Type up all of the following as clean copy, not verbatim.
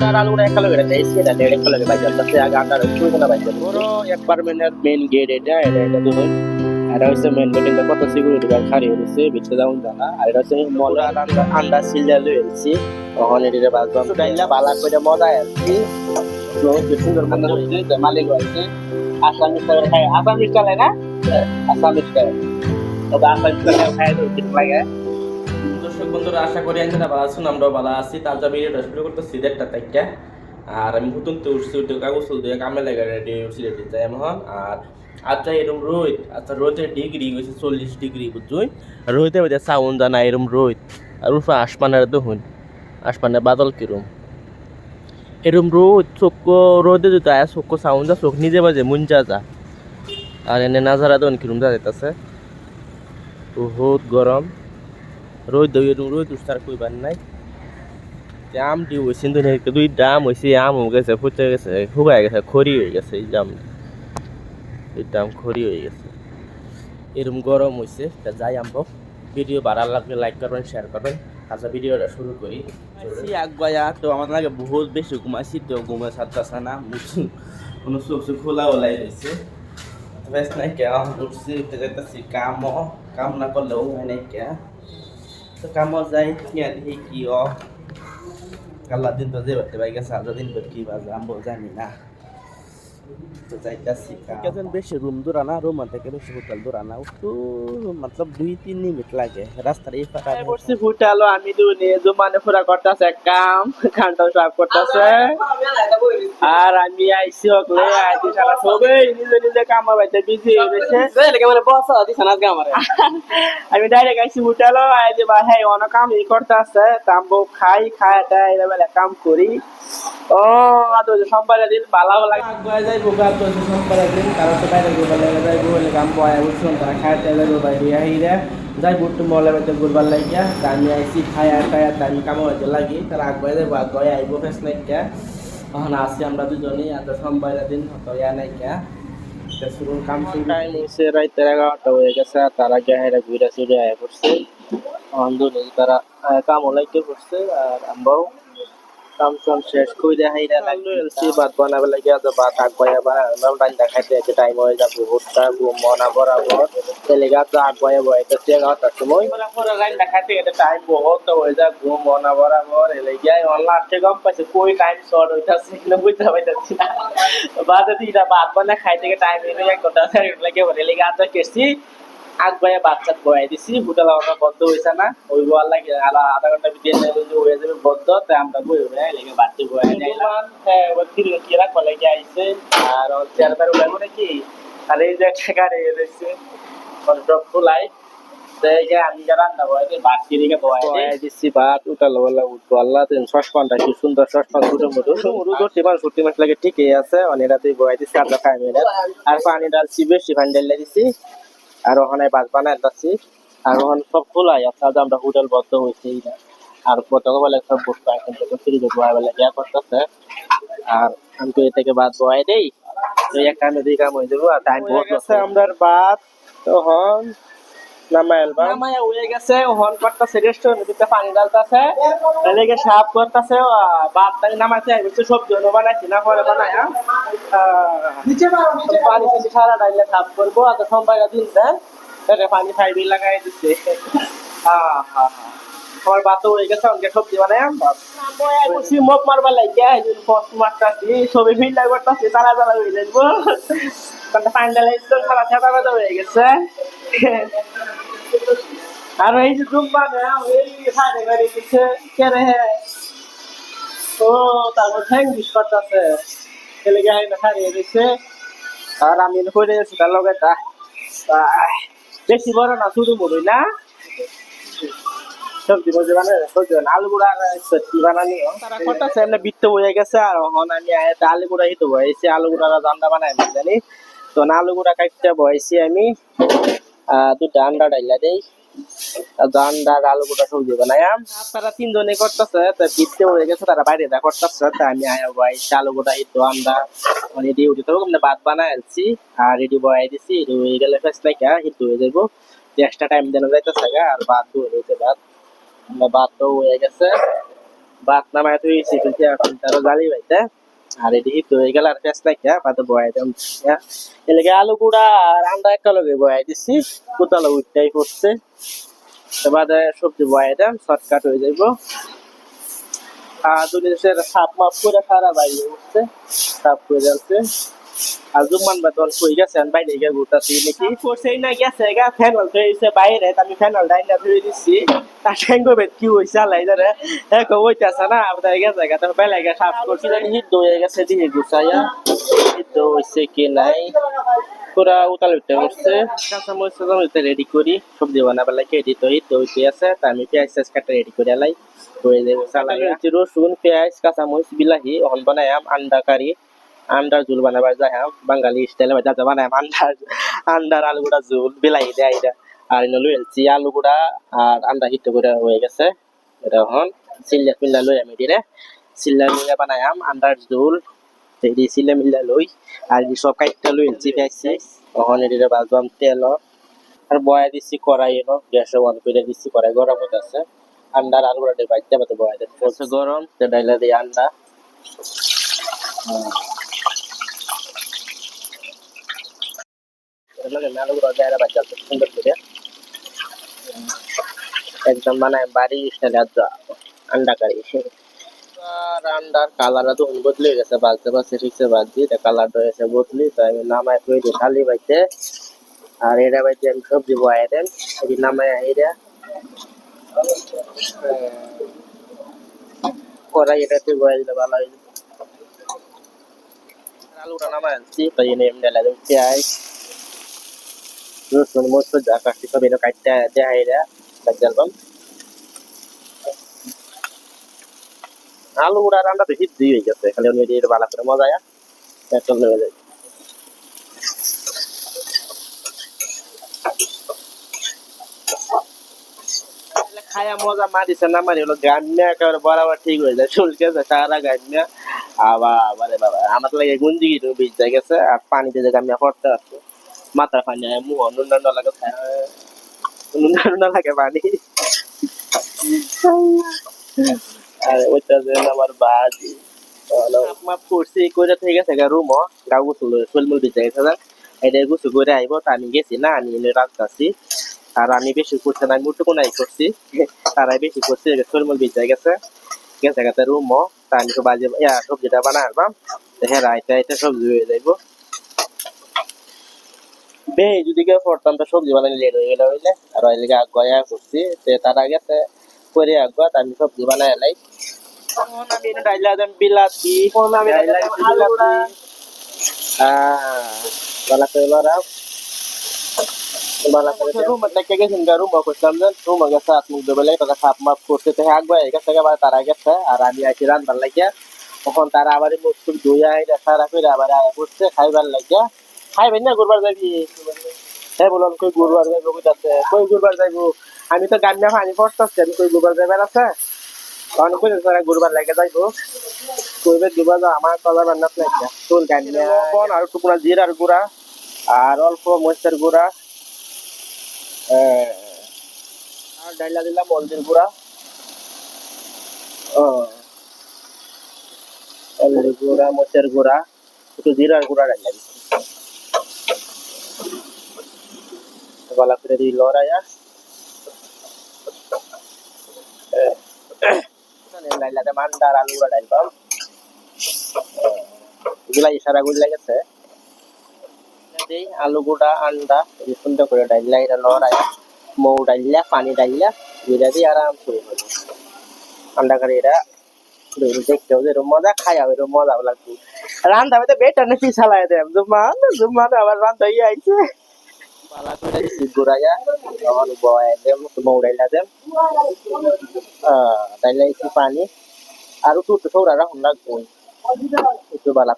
আলুগুলো একলগে রেখেছি এটা লেড়ে একলগে বাইজার কাছে আগে আটার শুরু করে বাইজার বড় অ্যাপার্টমেন্টের মেইন গেট এটা দেখুন এটা হচ্ছে মেইন গেট এটা কত সিকিউরিটি গার্ড খাড়ি হয়েছে ভিতরে যাওন জানা আর এটা হচ্ছে মলা আন্ডা সিলজার লইছি তখন এটিতে বাজবাম ডাইলা বালা করে মজা আসছি তো সুন্দর মন্দির হয়েছে যে মালিক হয়েছে আসামি স্টাইল খায় আসামি স্টাইল না আসামি স্টাইল তবে আসামি স্টাইল খায় তো ঠিক লাগে। দর্শক বন্ধুরা আশা করি আপনারা ভালো আছেন, আমরাও ভালো আছি। তাজা ভিডিওটা শুরু করতেছি দেড়টা থেকে। আর আমি নতুন তো উঠছি উঠে কাগজ ফুল দিয়ে কামে লাগা রেডি উঠছি রেডি যাই এমন। আর আচ্ছা এরকম রোদ, আচ্ছা রোদের ডিগ্রি হয়েছে 40 ডিগ্রি বুঝছুই। রোদে মধ্যে সাউন্ড জানা এরকম রোদ আর উঠে আসমানের দেখুন আসমানের বাদল কিরম এরম রোদ চোখ রোদে যদি আয়া চোখ সাউন্ড যা চোখ নিজে বাজে মুঞ্জা যা। আর এনে নাজারা দেখুন কিরম যা যেতেছে বহুত গরম রোদ রোদ উস্তার কইবার নাই। আম দি হয়েছে দুই দাম হয়েছে আম হয়ে গেছে ফুটে গেছে শুকাই গেছে খড়ি হয়ে গেছে এই দাম এই দাম খড়ি হয়ে গেছে এরকম গরম হয়েছে। তা যাই আমরা ভিডিও ভালো লাগলে লাইক করবেন শেয়ার করবেন। আচ্ছা ভিডিওটা শুরু করি। আগুয়া তো আমার লাগে বহুত বেশি ঘুমাইছি তো ঘুমে সারতেছে না কোনো চোখ চোখ খোলা ওলাই রয়েছে বেশ নাই কে উঠছি উঠতে যেতেছি কাম না করলেও হয় নাই কে তো কামও যাই দেখি কি আল্লাহ দিন তো যে বাড়তে পাই গেছে আল্লাহ দিন কি বাজে আমি জানি না তো যাইতাছি কেজন বেশি রুম দূরা না রুম থেকে বেশি হোটেল দূরা না একটু মতলব 2-3 মিনিট লাগে রাস্তার এই ফাটা পড়ছি ফুটালো আমি দুনে জমানে পুরা করতেছে কাম খানটা সাফ করতেছে আর আমি আইছি হকলে আইছি সারা সবাই নিজে নিজে কাম বাইতে বিজি হয়ে গেছে এলাকা মানে বস দিছ না আজকে আমারে আমি ডাইরেক্ট আইছি ফুটালো আইছে ভাই হ্যাঁ অনেক কাম ই করতেছে তাম্বো খাই খায়টা এবেলা কাম করি ও আতো সম্পাদা দিন ভালো লাগে আগুয়া যাই বোকা তো সম্পাদা দিন কারণ তো বাইরে গিয়ে বলে যাই বলে কাম বয় উঠছন তারা খাইতে যাই বাইরে আইরা যাই বুট্টু মলে বাইতে গুরবার লাগিয়া আমি আইছি খায়া খায়া আমি কাম হইতে লাগি তারা আগুয়া যাই আগুয়া আইবো ফেস নাইকা তখন আসি আমরা দুজনেই আর সম্পাদা দিন হতো ইয়া নাইকা শুরু কাম শুরু টাইম হইছে রাত 11টা হয়ে গেছে তারা গেহারা ঘুরে চলে আয়া করছে আন্দোলন তারা কাম লাইতে করছে আর আমরাও কাম কাম শেষ করে হাইরা লাগছি ভাত বানাবে লাগে তো ভাত আগ বয়া বানালাম রান্না খাইতে একটা টাইম হয়ে যাবে ভোরটা মনা বরাবর তেলেগা তো আগ বয়া বয়াতে চেগাটার সময় পরে রান্না খাইতে একটা টাইম বহুত হয়ে যায় ঘুম মনা বরাবর এলেগাই অনলাইন থেকে কম পাইছে কই টাইম শর্ট হইতাছে কিনা বুঝতে পারতাছি না বাদে দিটা ভাত বানা খাইতে টাইম এনে এক ঘন্টা লাগে বলে এলেগা তো কেসি আগ বয়া বাচ্চা বয়াই দিছি হোটেল আমরা বন্ধ হইছে না ওই বল লাগে আধা ঘন্টা ভিতরে হয়ে যাবে বন্ধ তাই আমরা বই হয়ে লেগে বাড়তে বয়া যাইলাম হ্যাঁ ওই কিরা কলে গিয়ে আইছে আর ওর চেয়ারবার উড়াবো নাকি আর এই যে একটা গাড়ি রয়েছে ড্রপ ফুলাই আমি রান্না বয়াতে ভাত কিনে বয়া দিচ্ছি ভাত উঠালো বলা উঠবো আল্লাহ সসপানটা কি সুন্দর সসপান দুটো মুরু ধরতে পারো সত্যি মাছ লাগে ঠিকই আছে অনেকটাতেই বয়া দিচ্ছি আমরা খাই মেরে আর পানি ডালছি বেশি পানি ডাল দিচ্ছি আর ওখানে বাস বানায় যাচ্ছি আর ওখানে সব খোলাই আপনাদের আমরা হোটেল বদ্ধ হয়েছি আর গতকাল সব বসতে এখন থেকে ফ্রিজে বয়া বেলা ইয়া করতেছে আর আমি তো এ থেকে বাদ বয়াই দেই তো এক টাইমে দুই কাম হয়ে যাবো আর টাইম বহুত গেছে আমরা বাদ তখন নামায়া হয়ে গেছে ওহন করতেছে রেস্টুরেন্ট দিতে পানি ডালতেছে এদিকে সাফ করতেছে ভাত টানি নামাইতে আইছে সবজি বানাইছি না পরে বানায় পানি টানি সারা ডাইলে সাফ করবো আর সম্পাদা দিন দেন পানি ফাইবি লাগাই দিচ্ছে আমার বাতো হয়ে গেছে অনেক সবজি বানায় মুখ মারবার লাগিয়া ফস্ট মারতাছি ছবি ফিল লাগতাছি তারা তারা হয়ে যাবো পানি ডালাই সারা ছাতা বাতা হয়ে গেছে আর এই যে জুম্মা না এই হাড়ে গাড়ি দিচ্ছে কেরে ও তারপর ঠ্যাং বিষ করতেছে ছেলে গায়ে না হারিয়ে দিচ্ছে আর আমি করে যাচ্ছি তার লগে বেশি বড় না শুরু মরুই না সবজি মজে বানায় সবজি আলু গুঁড়া আর সবজি বানানি তারা করতেছে এমনি বৃত্ত হয়ে গেছে আর এখন আমি আলু গুঁড়া হিতে বয়েছি আলু গুঁড়া জান্দা বানাই না জানি তো আলু গুঁড়া কাটতে বয়েছি আমি দুটা আন্ডা ডাইলা দেই জান্ডা আলু গুঁড়া সবজি বানায়াম তারা তিনজনে করতেছে বৃত্তে হয়ে গেছে তারা বাইরে দা করতেছে তা আমি আয়া বয়েছি আলু গুঁড়া হিতো আন্ডা রেডি উঠে তো ভাত বানাই আনছি আর রেডি বয়াই দিছি হয়ে গেলে ফেস লাইকা হিট হয়ে যাবো এক্সট্রা টাইম দেওয়া যাইতেছে আর ভাত হয়েছে ভাত ভাতও হয়ে গেছে ভাত নামায় থইছি কিন্তু এখন তারও জালি বাইতে আর এদিকে তো হয়ে গেল আর পেঁচ লাগিয়া পাতে বয়াই দিলাম এলাকে আলু গুঁড়া আর আন্ডা একটা লগে বয়াই দিছি কোতালো উঠটাই পড়ছে বাদে সবজি বয়াই দিলাম শর্টকাট হয়ে যাইব আর দুই দেশের সাপ মাপ করে সারা বাইরে উঠছে সাপ করে যাচ্ছে আর জুম্মান বা দল কই গেছে বাইরে গিয়ে ঘুরতেছি নাকি করছেই না গেছে গা ফ্যানল ধরেছে বাইরে আমি ফ্যানল ডাইনা ধরে দিচ্ছি তার ঠ্যাঙ্গো বেদ কি হয়েছে আল্লাহ জানে এক হইতেছে না আপনার গেছে গা তারপর বেলা গিয়ে সাপ করছি জানি হিট হয়ে গেছে দিকে গুছাইয়া হিট হয়েছে কি নাই পুরা উতাল উঠতে উঠছে কাঁচা মরিচ রেডি করি সবজি বানাবার লাগে এডিট হিট হইতে আছে তা আমি পেঁয়াজ টেস কাটা রেডি করে লাই হয়ে যাবো চালাই রসুন পেঁয়াজ কাঁচা মরিচ বিলাহি অন বানায়াম আন্ডা কারি আন্ডার ঝোল বানাবার যাই বাঙালি স্টাইলে যা বানায় আন্ডার আলু গুঁড়া ঝোল বিলাহি দেয় এটা আর লই এলছি আলু গুঁড়া আর আন্ডা হিট করে হয়ে গেছে এটা এখন চিল্লা পিল্লা লই আমি দিলে চিল্লা মিল্লা বানায়াম আন্ডার ঝোল এই চিল্লা মিল্লা লই আর সব কাইটটা লই এলছি পেঁয়াজ এখন এদিকে বাজবাম তেল আর বয়া দিচ্ছি কড়াই এলো গ্যাসে অন করে দিচ্ছি কড়াই গরম হতে আছে আন্ডার আলু গুঁড়া দিয়ে বাইতে পাতে বয়া দিচ্ছে গরম ডাইলা দিয়ে আন্ডা সুন্দর করে একদম মানে বাড়ি স্টাইলে আন্ডা কারি আর আন্ডার কালার তো বদলে গেছে বাজতে বাজতে ঠিকছে বাজছি তা কালারটা এসে বদলি তো আমি নামায় তৈরি খালি বাইতে আর এটা বাইতে আমি সবজি বয়ে দেন এই নামায় এটা কড়াই এটাতে বয়ে দিলে ভালো হয়ে যাবে আলুটা নামায় আনছি তাই এনে এমনি লাগে পেঁয়াজ রসুন মরিচ যা কাটছি সব এটা কাটতে দেয়া এটা বাজে অ্যালবাম আলু গুঁড়া রান্না তো হিট দিয়ে হয়ে গেছে খালি উনি এটা ভালো করে মজা পেট্রোল হয়ে যায় খায়া মজা মারিছে না মারি হলো গান্যা একেবারে বরাবর ঠিক হয়ে যায় চুলকে সারা গান্যা আবার বাবা আমার লাগে গুঞ্জি গিয়ে ভিজতে গেছে আর পানিতে যে গান্যা পড়তে আছে মাথা পানি মুখ নুন লাগে নুন লাগে পানি আর ওইটা যে আমার বাজি মাপ করছি কইরা থেকে গেছে রুম গাও গুছল চুলমুল ভিজে গেছে এটা গুছু করে আইব তা আমি গেছি না আমি রাখতেছি আর আমি বেশি করছি না মুটুকু নাই করছি তারাই বেশি করছি চুলমুল ভিজে গেছে গেছে গেছে রুম তা আমি তো বাজে সবজিটা বানাই আনবাম হ্যাঁ রাইতে রাইতে সবজি হয়ে যাইব বে যদি কেউ পড়তাম তো সবজি বানালে লেট হয়ে গেলে হইলে আর ওই লেগে গয়া করছি তার আগে করে আগুয়া আমি সবজি বানাই এলাই আমি ডাইলা দেন বিলাতি আমি বিলাতি বালা করে লড়াও বালা করে রুম থেকে গেছেন রুম করতাম যে রুম গেছে হাত মুখ ধুবে লাগে সাপ মাপ করতে থেকে আগুয়া গেছে তারা গেছে আর আমি আছি রান্নার লাগিয়া তখন তারা আবার মুখ টুক ধুইয়া সারা করে আবার আয়া করছে খাইবার লাগিয়া খাইবেন না ঘুরবার যাবি হ্যাঁ বলুন কই ঘুরবার যাইবো কইতাছে কই ঘুরবার যাইবো আমি তো গান্না পানি পড়তাছি আমি কই ঘুরবার যাইবার আছে তখন কইছে তারা ঘুরবার লাগে যাইবো কইবে দুবা যা আমার কলা রান্না লাগে তোর গান্না কোন আর টুকরা জিরার গুঁড়া আর অল্প মরিচের গুঁড়া আর ডাইলা দিলাম হলদির গুঁড়া হলদির গুঁড়া মরিচের গুঁড়া একটু জিরার গুঁড়া ডাইলা দিচ্ছি গলা করে দিই লড়াইয়া লাইলাতে মান্ডার আলু গুঁড়া ডাইলবাম এগুলা ইশারা গুলি লাগেছে আলু গুঁড়া আন্ডা সুন্দর করে ডাইলা এটা লড়াইয়া মৌ ডাইলা পানি ডাইলা গুঁড়া দিয়ে আরাম করে আন্ডা করে এটা দেখতেও যে মজা খাইয়া এরকম মজা লাগবে রান্না তো বেটার না পিছালাই দেব জুম্মান আবার রান্না ইয়ে আইছে পালা করে দিছি গুড়াইয়া তখন বয় দেম মৌড়াইলা দেম তাইলে একটু পানি আর একটু সৌরা রাখুন লাগবো একটু বালা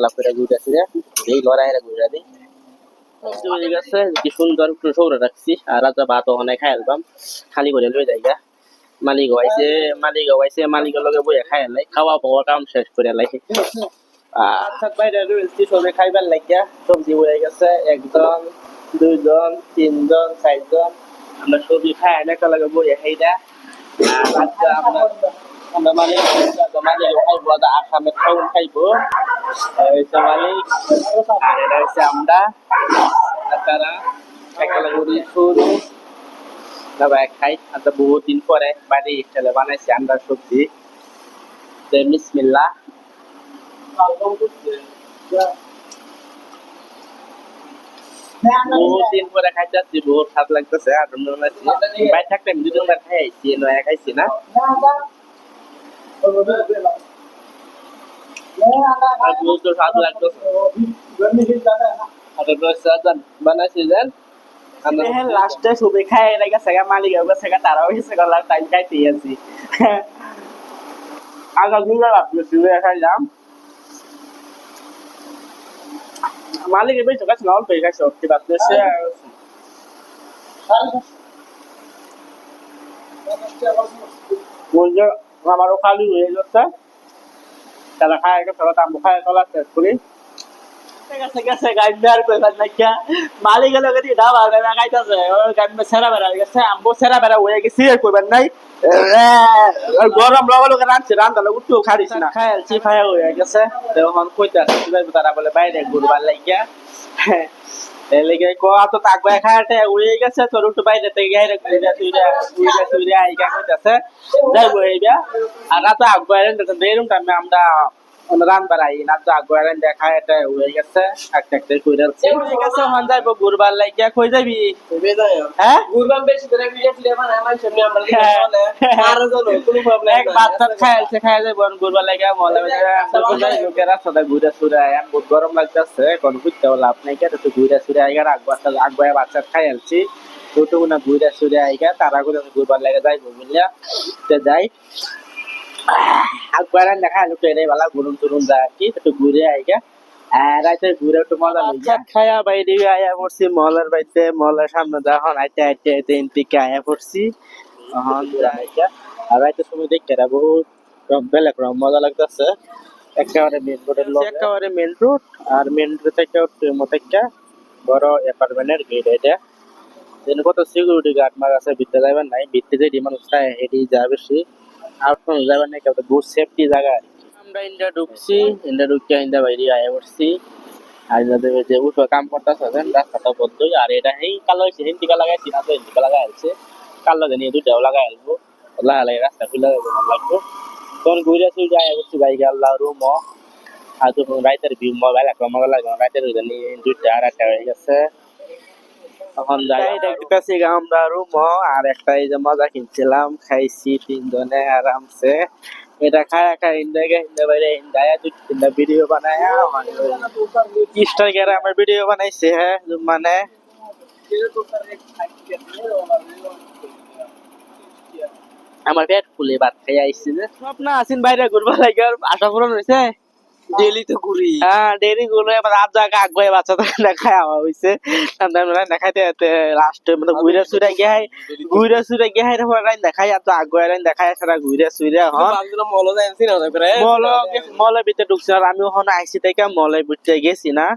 করে গুড়া ছিঁড়ে এই লড়াইয়ের গুড়া দিই হয়ে গেছে কি সুন্দর একটু সৌরা রাখছি আর রাজা ভাত ওখানে খাই আলবাম খালি করে লই যাই গা মালিক হইছে মালিকের লগে বইয়া খাই লাই খাওয়া পাওয়া কাম শেষ করে লাই বাইরে রয়েছি সবে খাইবার লাগিয়া সবজি হয়ে গেছে একজন দুইজন তিনজন চারজন আমরা সবজি খাই এলাকা লাগে বইয়া খাইটা আচ্ছা আমরা মালিক খাইবো আসামে খাউন খাইবো হচ্ছে মালিক আর এটা হচ্ছে আমরা তারা একেবারে শুরু দাদা খাই আচ্ছা বহুত দিন পরে বাড়ি ছেলে বানাইছি আন্ডার সবজি বিসমিল্লাহ বহুত দিন পরে খাইতেছি বহুত স্বাদ লাগতেছে আর বাইরে থাকতে আমি দুদিনবার খাই আইছি নয়া খাইছি না আর বহুত স্বাদ লাগতেছে আর বানাইছি যেন লাস্টে সবে খাই লাগে সেগা মালিক ওগা সেগা তারাও গেছে গলার টাইম খাইতে আছি আগা গুলো আপনি শুয়ে খাইলাম মালিক এবার তো কাছে নাও পেয়ে গেছে কি বাদ দেশে বলছে আমারও খালি হয়ে যাচ্ছে তারা খায় গেছে দাম খায় চলা শেষ করি গেছে গাইডার কইবার নাকি মালিক গেল গদি ডাবা না খাইতাছে ওই গান সেরা বেরা গেছে আমবো সেরা বেরা হয়ে গেছে কইবার নাই গরম লগলো রানছে রান্দালে উঠতেও খারিস না খাইছি খায়া হয়ে গেছে তখন কইতাছে তারা বলে বাইরে ঘুরবার লাগিয়া এলেগে কো তো তাকবা খায়াতে হয়ে গেছে তোর একটু বাইরে থেকে গাইরে ঘুরে আইগা কইতাছে যাইবো এইবা আর রাত আগবাইরেন বেরুম টাইমে আমরা রান্দার আই না তো আগবাইরেন দেখা এটা হয়ে গেছে একটা কইরাছে হয়ে গেছে হন যাইবো ঘুরবার লাগিয়া কই যাবি হ্যাঁ ঘুরবার বেশি করে ভিডিও বানায় আমার সামনে আমরা আর জানো কোনো প্রবলেম নাই এক বাচ্চা খাইছে খাই যাইবো ঘুরবার লাগিয়া মলে লোকেরা সদা ঘুরে সুরে আম বহুত গরম লাগতেছে কোন বুঝতে লাভ নাই কেটে তো ঘুরে সুরে আইগা আগবাই বাচ্চা খাইলছি ছোটো না ঘুরে সুরে আইগা তারা করে ঘুরবার লাগে যাইবো বুঝলা তে যাই আগবাইরান দেখা আলু টেরে বালা ঘুরুন টুরুন যায় আর কি একটু ঘুরে আইগা আর রাতে ঘুরে একটু মজা লইয়া খায়া বাইরে আয়া পড়ছি মলের বাইতে মলের সামনে যখন আইতে ইনটিকে আয়া পড়ছি তখন যাইগা আর রাতে সময় দেখতে বহুত বেলেগ রকম মজা লাগতেছে একেবারে মেন রোডের লোক একেবারে মেন রোড আর মেন রোড থেকে মতেকা বড় অ্যাপার্টমেন্টের গেট এটা যেন কত সিকিউরিটি গার্ড মার আছে ভিতরে যাবেন নাই ভিতরে যে মানুষ তাই হেডি যাবে বেশি আউটফ্রন্ট যাবেন নাই কত বহুত সেফটি জায়গা আমরা ইন্ডিয়া ঢুকছি ইন্ডিয়া ঢুকিয়া ইন্ডিয়া বাইরে আয়া পড়ছি আর যাদের যে উঠো কাম করতেছে রাস্তাটা বন্ধই আর এটা এই কালো হয়েছে হিন্দিকা লাগাইছি না তো হিন্দিকা লাগাই আছে কালো জানি দুটাও লাগাই আসবো লাগাই রাস্তা খুলে লাগবো তখন ঘুরে আসি যায় করছি বাইকে আল্লাহ রুম আর তখন রাইতের ভিউ মোবাইল একটা মজা লাগে রাইতের জানি দুইটা আর একটা হয়ে গেছে তখন যাই দেখতেছি আমরা রুম আর একটা এই যে মজা কিনছিলাম খাইছি তিনজনে আরামসে এটা খায়া খাই ইন্দা বাইরে ইন্দায়া দুই তিনটা ভিডিও বানায়া ইনস্টাগ্রামে ভিডিও বানাইছে হ্যাঁ মানে আমার পেট ফুলে ভাত খাই আইছি যে স্বপ্ন আছেন বাইরে ঘুরবা লাগে আর আশা পূরণ হইছে ডেইলি তো ঘুরি হ্যাঁ ডেইলি ঘুরে রাত জায়গা আগবাই বাচ্চা না খায় আওয়া হইছে আমরা না খাইতে লাস্ট মানে ঘুরে সুরে গিয়ে রে রাইন দেখাই আর তো আগবাই রাইন দেখাই সারা ঘুরে সুরে হন মল যাইছি না করে মলের ভিতরে ঢুকছি আর আমি ওখানে আইছি থেকে মলের ভিতরে গেছি না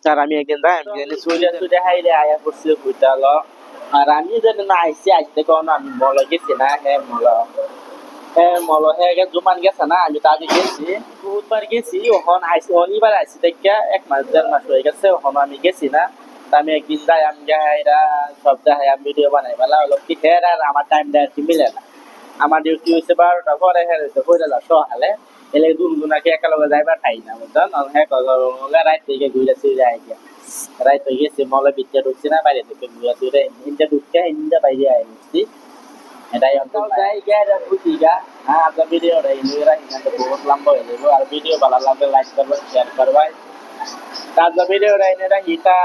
আর আমি একদিন যাই আমি সুরে হাইরে আয়া করছি বুঝাল আর আমি যদি না আইসি কোন আমি মলে গেছি না মল হ্যাঁ জুমান গেছে না আমি তো আগে গেছি বহুতবার গেছি ওখান আইসি অনিবার আইসি দেখে 1 মাস 1.5 মাস হয়ে গেছে ওখানে আমি গেছি না আমি একদিন যাই আমি যাইরা সব যাই আমি ভিডিও বানাই বেলা হলো কি হের আর আমার টাইম ডাইরেক্ট মিলে না আমার ডিউটি হইছে 12টা পরে হের হইছে কইলা সকালে এলে দুনাকে একালগে যাইবার খাই না বুঝছেন হ্যাঁ কগা রাত থেকে ঘুরে ফিরে আই গিয়া রাত হয়ে গেছে মলে ভিতরে ঢুকছি না বাইরে থেকে ঘুরে ফিরে ইন্দা ঢুকছে ইন্দা বাইরে আইছি এটাই অন্তত যাই গিয়া বুঝি গা হ্যাঁ আপনার ভিডিওটা ইন্দিরা এখানে বহুত লম্বা হয়ে যাবো আর ভিডিও ভালো লাগলে লাইক করবেন শেয়ার করবেন তার ভিডিওটা ইন্দিরা হিটা